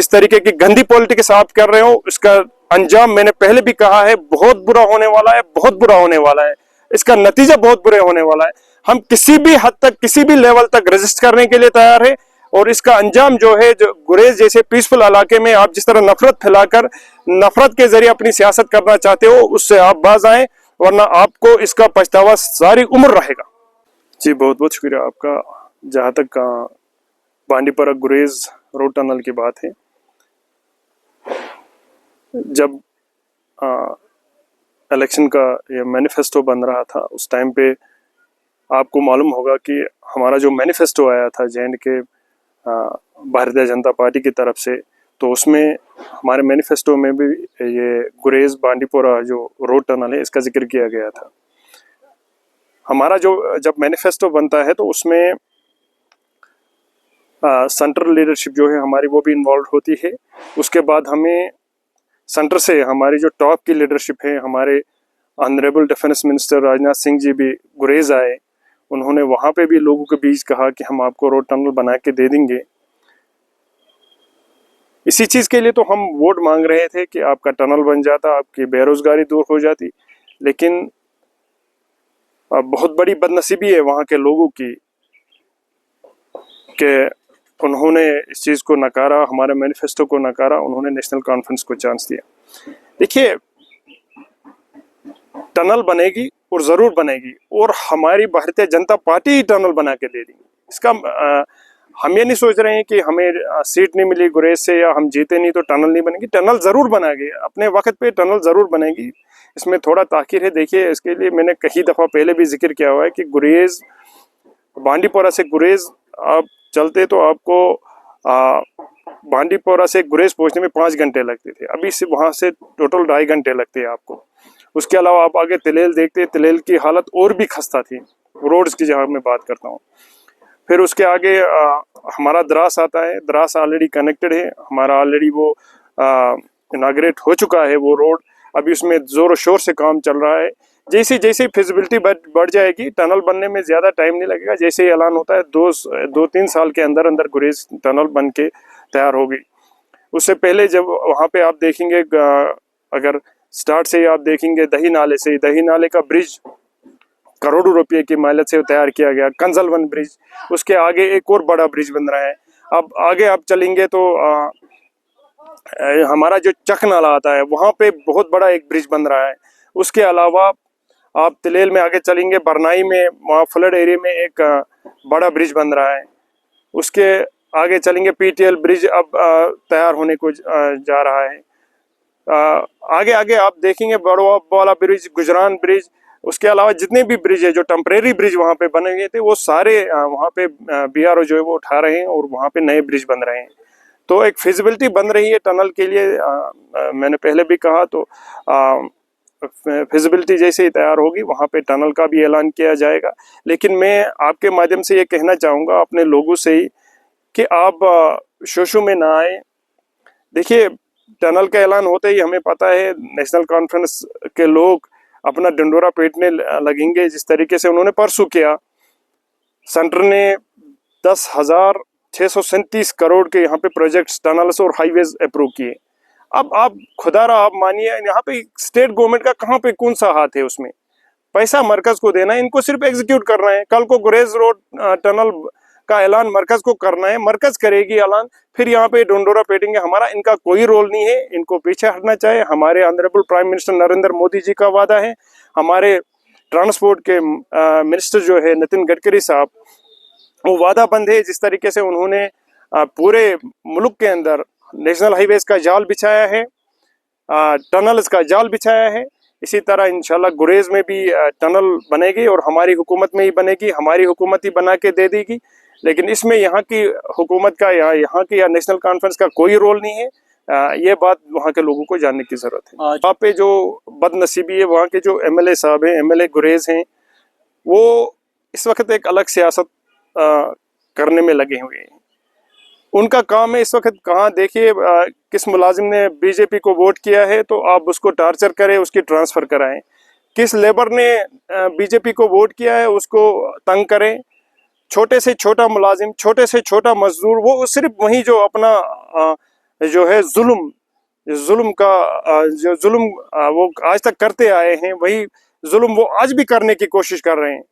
जिस तरीके की गंदी पॉलिटिक्स आप कर रहे हो, उसका अंजाम मैंने पहले भी कहा है, बहुत बुरा होने वाला है, बहुत बुरा होने वाला है। इसका नतीजा बहुत बुरे होने वाला है। हम किसी भी हद तक, किसी भी लेवल तक रेजिस्ट करने के लिए तैयार है। और इसका अंजाम जो है, जो गुरेज जैसे पीसफुल इलाके में आप जिस तरह नफरत फैलाकर, नफरत के जरिए अपनी सियासत करना चाहते हो, उससे आप बाज आए, वरना आपको इसका पछतावा सारी उम्र रहेगा। जी बहुत बहुत शुक्रिया आपका। जहाँ तक बांडीपुरा गुरेज रोड टनल की बात है, जब इलेक्शन का ये मैनिफेस्टो बन रहा था, उस टाइम पे आपको मालूम होगा कि हमारा जो मैनिफेस्टो आया था जे.एंड के भारतीय जनता पार्टी की तरफ से, तो उसमें हमारे मैनिफेस्टो में भी ये गुरेज बांडीपुरा जो रोड टनल है, इसका जिक्र किया गया था। हमारा जो जब मैनिफेस्टो बनता है तो उसमें सेंट्रल लीडरशिप जो है हमारी, वो भी इन्वॉल्व होती है। उसके बाद हमें सेंटर से हमारी जो टॉप की लीडरशिप है, हमारे honourable defence minister Rajnath Singh ji भी गुरेज आए। उन्होंने वहाँ पे भी लोगों के बीच कहा कि हम आपको रोड टनल बना के दे देंगे। इसी चीज़ के लिए तो हम वोट मांग रहे थे कि आपका टनल बन जाता, आपकी बेरोजगारी दूर हो जाती। लेकिन बहुत बड़ी बदनसीबी है वहाँ के लोगों की कि उन्होंने इस चीज़ को नकारा, हमारे मैनिफेस्टो को नकारा, उन्होंने नेशनल कॉन्फ्रेंस को चांस दिया। देखिए, टनल बनेगी और ज़रूर बनेगी, और हमारी भारतीय जनता पार्टी ही टनल बना के दे देगी। इसका हम ये नहीं सोच रहे हैं कि हमें सीट नहीं मिली गुरेज से या हम जीते नहीं तो टनल नहीं बनेगी। टनल ज़रूर बनाएगी, अपने वक्त पे टनल ज़रूर बनेगी। इसमें थोड़ा ताख़ीर है। देखिए, इसके लिए मैंने कई दफ़ा पहले भी जिक्र किया हुआ है कि गुरेज, बांडीपुरा से गुरेज आप चलते तो आपको बांडीपुरा से गुरेज पहुंचने में 5 घंटे लगते थे। अभी से वहां से टोटल 2.5 घंटे लगते हैं आपको। उसके अलावा आप आगे तिलेल देखते, तिलेल की हालत और भी खस्ता थी, रोड्स की जहाँ मैं बात करता हूँ। फिर उसके आगे हमारा द्रास आता है। द्रास ऑलरेडी कनेक्टेड है, हमारा ऑलरेडी वो इनाग्रेट हो चुका है वो रोड। अभी उसमें ज़ोर शोर से काम चल रहा है। जैसे जैसे फिजिबिलिटी बढ़ जाएगी, टनल बनने में ज़्यादा टाइम नहीं लगेगा। जैसे ही ऐलान होता है, 2-3 साल के अंदर अंदर गुरेज टनल बन के तैयार होगी। उससे पहले जब वहाँ पे आप देखेंगे, अगर स्टार्ट से ही आप देखेंगे, दही नाले से, दही नाले का ब्रिज करोड़ों रुपये की मेहनत से तैयार किया गया, कंजलवन ब्रिज। उसके आगे एक और बड़ा ब्रिज बन रहा है। अब आगे आप चलेंगे तो हमारा जो चक नाला आता है, वहाँ पे बहुत बड़ा एक ब्रिज बन रहा है। उसके अलावा आप तिलेल में आगे चलेंगे, बरनाई में, वहाँ फ्लड एरिया में एक बड़ा ब्रिज बन रहा है। उसके आगे चलेंगे, पीटीएल ब्रिज अब तैयार होने को जा रहा है। आगे आगे आप देखेंगे बड़वा वाला ब्रिज, गुजरान ब्रिज। उसके अलावा जितने भी ब्रिज है, जो टेम्परेरी ब्रिज वहाँ पे बने हुए थे, वो सारे वहाँ पे बीआरओ जो है वो उठा रहे हैं और वहाँ पे नए ब्रिज बन रहे हैं। तो एक फिजिबिलिटी बन रही है टनल के लिए। मैंने पहले भी कहा, तो फिजिबिलिटी जैसे ही तैयार होगी, वहाँ पे टनल का भी ऐलान किया जाएगा। लेकिन मैं आपके माध्यम से ये कहना चाहूँगा अपने लोगों से ही कि आप शोशु में ना आए। देखिए, टनल का ऐलान होते ही हमें पता है नेशनल कॉन्फ्रेंस के लोग अपना डंडोरा पीटने लगेंगे, जिस तरीके से उन्होंने परसों किया। सेंटर ने 10,637 करोड़ के यहाँ पे प्रोजेक्ट्स, टनल्स और हाईवेज अप्रूव किए। अब आप खुदारा आप मानिए, यहाँ पे स्टेट गवर्नमेंट का कहाँ पे कौन सा हाथ है उसमें? पैसा मरकज को देना है, इनको सिर्फ एग्जीक्यूट करना है। कल को गुरेज रोड टनल का ऐलान मरकज को करना है, मरकज करेगी ऐलान, फिर यहाँ पे डंडोरा पीटेंगे। हमारा इनका कोई रोल नहीं है, इनको पीछे हटना चाहिए। हमारे honourable prime minister Narendra Modi ji का वादा है, हमारे ट्रांसपोर्ट के मिनिस्टर जो है नितिन गडकरी साहब, वो वादा बंद है। जिस तरीके से उन्होंने पूरे मुल्क के अंदर नेशनल हाईवेज का जाल बिछाया है, टनल्स का जाल बिछाया है, इसी तरह इंशाल्लाह गुरेज में भी टनल बनेगी और हमारी हुकूमत में ही बनेगी, हमारी हुकूमत ही बना के दे देगी। लेकिन इसमें यहाँ की हुकूमत का या यहाँ की या नेशनल कॉन्फ्रेंस का कोई रोल नहीं है। ये बात वहाँ के लोगों को जानने की जरूरत है। वहाँ पे जो बदनसीबी है, वहाँ के जो एमएलए साहब हैं, एमएलए गुरेज हैं, वो इस वक्त एक अलग सियासत करने में लगे हुए हैं। उनका काम है इस वक्त, कहाँ देखिए किस मुलाजिम ने बीजेपी को वोट किया है तो आप उसको टार्चर करें, उसकी ट्रांसफ़र कराएं। किस लेबर ने बीजेपी को वोट किया है उसको तंग करें। छोटे से छोटा मुलाजिम, छोटे से छोटा मजदूर, वो सिर्फ वही जो अपना जो है जुल्म का जो जुल्म वो आज तक करते आए हैं, वही जुल्म वो आज भी करने की कोशिश कर रहे हैं।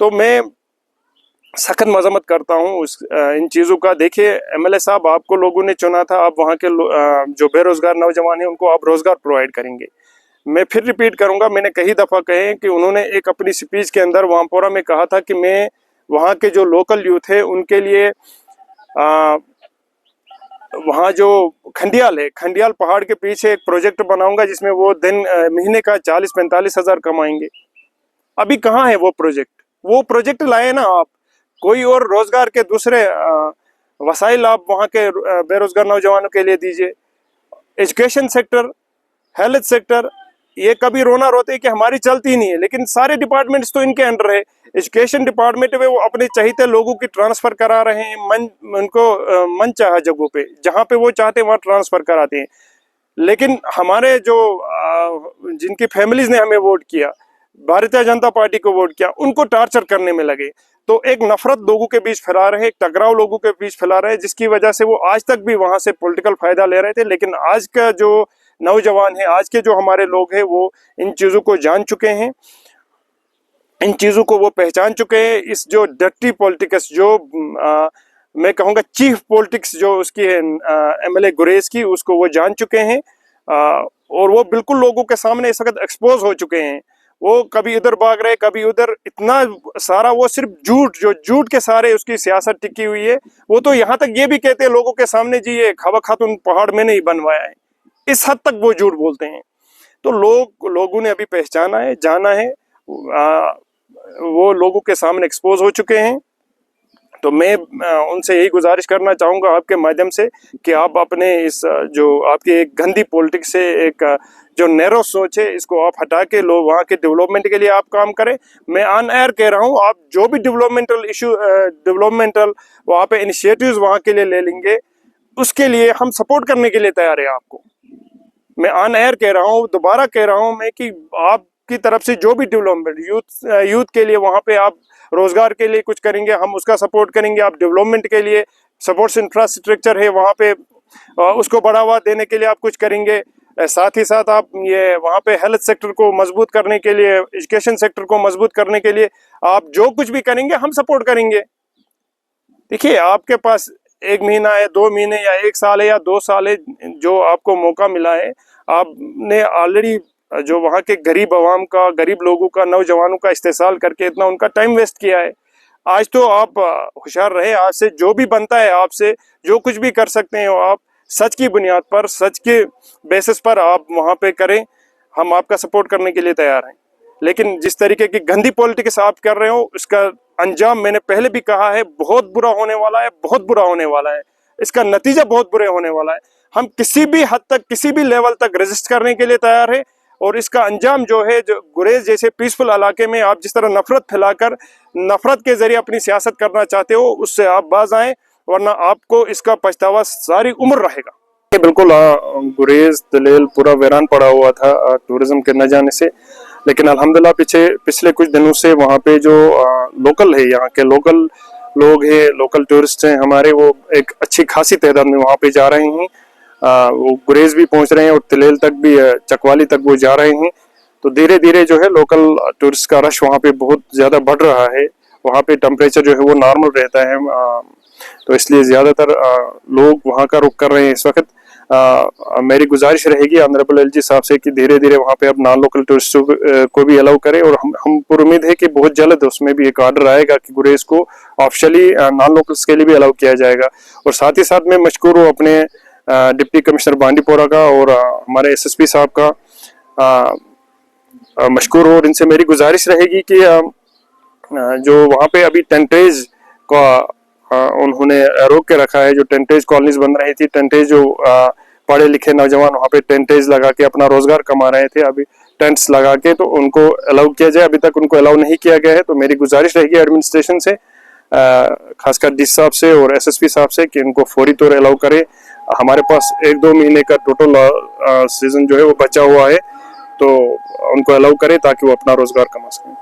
तो मैं सख्त मजम्मत करता हूँ इन चीज़ों का। देखिए एमएलए साहब, आपको लोगों ने चुना था, आप वहाँ के जो बेरोजगार नौजवान हैं उनको आप रोजगार प्रोवाइड करेंगे। मैं फिर रिपीट करूंगा, मैंने कई दफ़ा कहे कि उन्होंने एक अपनी स्पीच के अंदर वामपोरा में कहा था कि मैं वहाँ के जो लोकल यूथ है उनके लिए वहाँ जो खंडियाल है, खंडियाल पहाड़ के पीछे एक प्रोजेक्ट बनाऊंगा जिसमें वो महीने का 40-45 हज़ार कमाएंगे। अभी कहाँ है वो प्रोजेक्ट? वो प्रोजेक्ट लाए ना आप, कोई और रोजगार के दूसरे वसाइल आप वहाँ के बेरोजगार नौजवानों के लिए दीजिए। एजुकेशन सेक्टर, हेल्थ सेक्टर, ये कभी रोना रोते हैं कि हमारी चलती नहीं है, लेकिन सारे डिपार्टमेंट्स तो इनके अंडर है। एजुकेशन डिपार्टमेंट में वो अपने चाहते लोगों की ट्रांसफर करा रहे हैं, उनको मन चाहा जगहों पे, जहाँ पे वो चाहते हैं वहाँ ट्रांसफर कराते हैं। लेकिन हमारे जो जिनकी फैमिलीज ने हमें वोट किया, भारतीय जनता पार्टी को वोट किया, उनको टार्चर करने में लगे। तो एक नफरत लोगों के बीच फैला रहे हैं, एक टकराव लोगों के बीच फैला रहे हैं, जिसकी वजह से वो आज तक भी वहां से पॉलिटिकल फायदा ले रहे थे। लेकिन आज का जो नौजवान है, आज के जो हमारे लोग हैं, वो इन चीजों को जान चुके हैं, इन चीजों को वो पहचान चुके हैं। इस जो डर्टी पॉलिटिक्स, जो मैं कहूँगा चीफ पॉलिटिक्स जो उसकी है एमएलए गुरेज की, उसको वो जान चुके हैं। और वो बिल्कुल लोगों के सामने इस वक्त एक्सपोज हो चुके हैं। वो कभी इधर भाग रहे, कभी उधर, इतना सारा वो सिर्फ झूठ के सारे उसकी सियासत टिकी हुई है। वो तो यहाँ तक ये भी कहते हैं लोगों के सामने, जी ये खवा खातून पहाड़ में नहीं बनवाया है, इस हद तक वो झूठ बोलते हैं। तो लोगों ने अभी पहचाना है, जाना है, वो लोगों के सामने एक्सपोज हो चुके हैं। तो मैं उनसे यही गुजारिश करना चाहूँगा आपके माध्यम से कि आप अपने इस जो आपकी एक गंदी पॉलिटिक्स से, एक जो नैरो सोच है, इसको आप हटा के लो वहाँ के डेवलपमेंट के लिए आप काम करें। मैं ऑन एयर कह रहा हूँ, आप जो भी डेवलपमेंटल वहाँ पे इनिशिएटिव्स वहाँ के लिए ले लेंगे, उसके लिए हम सपोर्ट करने के लिए तैयार है आपको। मैं ऑन एयर कह रहा हूँ, दोबारा कह रहा हूँ मैं कि आपकी तरफ से जो भी डेवलपमेंट यूथ के लिए वहाँ पे आप रोजगार के लिए कुछ करेंगे, हम उसका सपोर्ट करेंगे। आप डेवलपमेंट के लिए सपोर्ट्स इंफ्रास्ट्रक्चर है वहाँ पे, उसको बढ़ावा देने के लिए आप कुछ करेंगे। साथ ही साथ आप ये वहाँ पे हेल्थ सेक्टर को मजबूत करने के लिए, एजुकेशन सेक्टर को मजबूत करने के लिए आप जो कुछ भी करेंगे हम सपोर्ट करेंगे। देखिए आपके पास 1 महीना है, 2 महीने या 1 साल है या 2 साल है जो आपको मौका मिला है। आपने ऑलरेडी जो वहाँ के गरीब आवाम का, गरीब लोगों का, नौजवानों का इस्तेसाल करके इतना उनका टाइम वेस्ट किया है। आज तो आप होशियार रहे, आज से जो भी बनता है, आपसे जो कुछ भी कर सकते हैं आप सच की बुनियाद पर, सच के बेसिस पर आप वहाँ पे करें। हम आपका सपोर्ट करने के लिए तैयार हैं। लेकिन जिस तरीके की गंदी पॉलिटिक्स आप कर रहे हो, उसका अंजाम मैंने पहले भी कहा है, बहुत बुरा होने वाला है, बहुत बुरा होने वाला है। इसका नतीजा बहुत बुरे होने वाला है। हम किसी भी हद तक, किसी भी लेवल तक रेजिस्ट करने के लिए तैयार है। और इसका अंजाम जो है, जो गुरेज जैसे पीसफुल इलाके में आप जिस तरह नफरत फैलाकर, नफरत के जरिए अपनी सियासत करना चाहते हो, उससे आप बाज आएं, वरना आपको इसका पछतावा सारी उम्र रहेगा। बिल्कुल गुरेज दलेल पूरा वीरान पड़ा हुआ था टूरिज्म के न जाने से। लेकिन अल्हम्दुलिल्लाह पिछले कुछ दिनों से वहाँ पे जो लोकल है, यहाँ के लोकल लोग हैं, लोकल टूरिस्ट हैं हमारे, वो एक अच्छी खासी तादाद में वहाँ पे जा रहे हैं। वो गुरेज भी पहुंच रहे हैं और तिलेल तक भी, चकवाली तक वो जा रहे हैं। तो धीरे धीरे जो है लोकल टूरिस्ट का रश वहाँ पे बहुत ज़्यादा बढ़ रहा है। वहाँ पे टेम्परेचर जो है वो नॉर्मल रहता है, तो इसलिए ज़्यादातर लोग वहाँ का रुख कर रहे हैं इस वक्त। मेरी गुजारिश रहेगी ऑनरेबल एलजी साहब से कि धीरे धीरे वहाँ पे अब नॉन लोकल टूरिस्टों को भी अलाउ करें। और हम पूरी उम्मीद है कि बहुत जल्द उसमें भी एक ऑर्डर आएगा कि गुरेज को ऑफिशियली नॉन लोकल्स के लिए भी अलाउ किया जाएगा। और साथ ही साथ मैं मशकूर हूँ अपने डिप्टी कमिश्नर बांडीपोरा का और हमारे एसएसपी साहब का मशकूर हो। और इनसे मेरी गुजारिश रहेगी कि जो वहाँ पे अभी टेंटेज का उन्होंने रोक के रखा है, जो टेंटेज कॉलोनीज बन रही थी, टेंटेज जो पढ़े लिखे नौजवान वहाँ पे टेंटेज लगा के अपना रोजगार कमा रहे थे, अभी टेंट्स लगा के, तो उनको अलाउ किया जाए। अभी तक उनको अलाउ नहीं किया गया है। तो मेरी गुजारिश रहेगी एडमिनिस्ट्रेशन से, खासकर डी साहब से और एसएसपी साहब से, कि इनको फौरी तौर अलाउ करें। हमारे पास 1-2 महीने का टोटल सीजन जो है वो बचा हुआ है, तो उनको अलाउ करें ताकि वो अपना रोजगार कमा सकें।